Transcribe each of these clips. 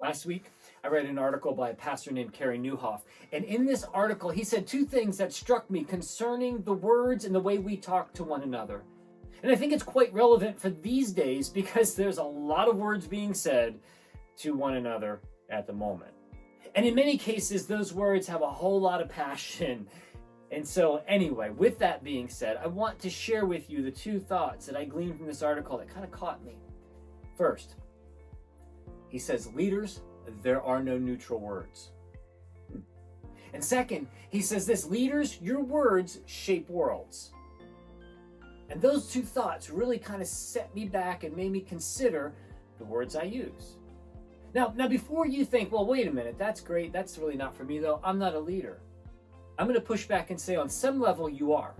Last week, I read an article by a pastor named Cary Neiwhoff. And in this article, he said two things that struck me concerning the words and the way we talk to one another. And I think it's quite relevant for these days because there's a lot of words being said to one another at the moment. And in many cases, those words have a whole lot of passion. And so anyway, with that being said, I want to share with you the two thoughts that I gleaned from this article that kind of caught me. First, he says, leaders, there are no neutral words. And second, he says this, leaders, your words shape worlds. And those two thoughts really kind of set me back and made me consider the words I use. Now, before you think, well, wait a minute, that's great. That's really not for me, though. I'm not a leader. I'm going to push back and say on some level you are.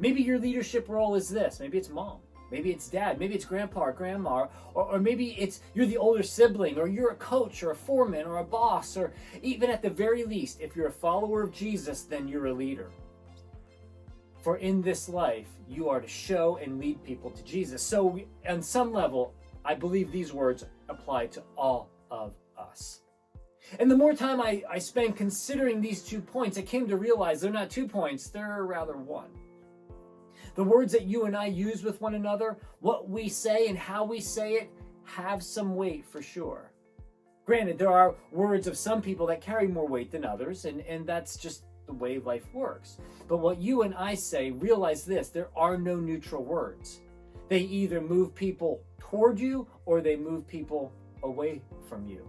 Maybe your leadership role is this. Maybe it's mom. Maybe it's dad, maybe it's grandpa or grandma, or maybe it's you're the older sibling, or you're a coach or a foreman or a boss, or even at the very least, if you're a follower of Jesus, then you're a leader. For in this life, you are to show and lead people to Jesus. So on some level, I believe these words apply to all of us. And the more time I spend considering these 2 points, I came to realize they're not 2 points, they're rather one. The words that you and I use with one another, what we say and how we say it, have some weight for sure. Granted, there are words of some people that carry more weight than others, and that's just the way life works. But what you and I say, realize this, there are no neutral words. They either move people toward you or they move people away from you.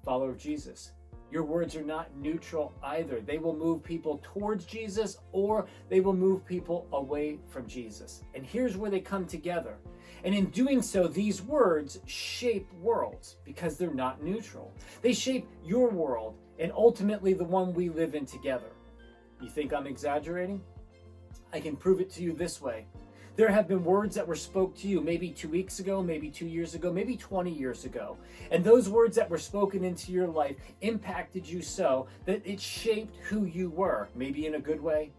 Follower of Jesus, your words are not neutral either. They will move people towards Jesus or they will move people away from Jesus. And here's where they come together. And in doing so, these words shape worlds because they're not neutral. They shape your world and ultimately the one we live in together. You think I'm exaggerating? I can prove it to you this way. There have been words that were spoke to you maybe 2 weeks ago, maybe 2 years ago, maybe 20 years ago. And those words that were spoken into your life impacted you so that it shaped who you were, maybe in a good way,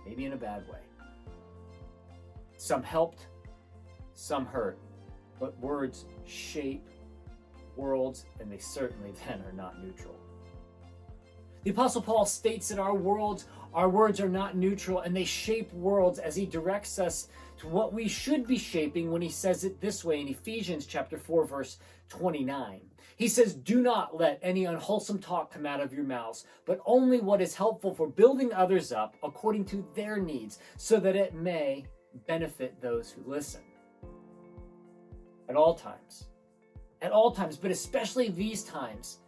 maybe in a bad way. Some helped, some hurt, but words shape worlds, and they certainly then are not neutral. The Apostle Paul states that our words are not neutral, and they shape worlds as he directs us to what we should be shaping when he says it this way in Ephesians chapter 4, verse 29. He says, do not let any unwholesome talk come out of your mouths, but only what is helpful for building others up according to their needs, so that it may benefit those who listen. At all times, but especially these times,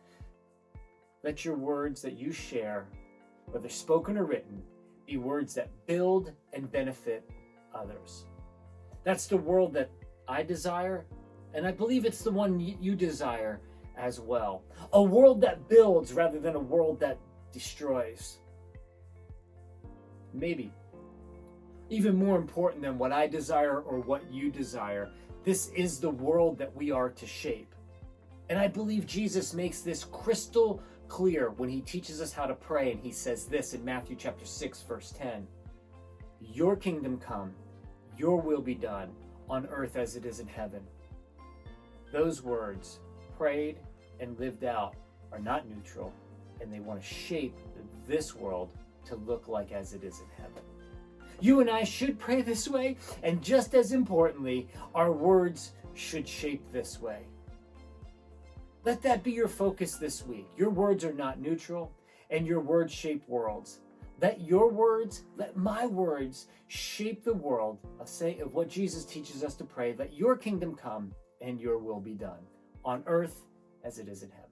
let your words that you share, whether spoken or written, be words that build and benefit others. That's the world that I desire, and I believe it's the one you desire as well. A world that builds rather than a world that destroys. Maybe even more important than what I desire or what you desire, this is the world that we are to shape. And I believe Jesus makes this crystal clear when he teaches us how to pray, and he says this in Matthew chapter 6, verse 10. Your kingdom come, your will be done on earth as it is in heaven. Those words, prayed and lived out, are not neutral, and they want to shape this world to look like as it is in heaven. You and I should pray this way, and just as importantly, our words should shape this way. Let that be your focus this week. Your words are not neutral, and your words shape worlds. Let your words, let my words shape the world of what Jesus teaches us to pray. Let your kingdom come and your will be done on earth as it is in heaven.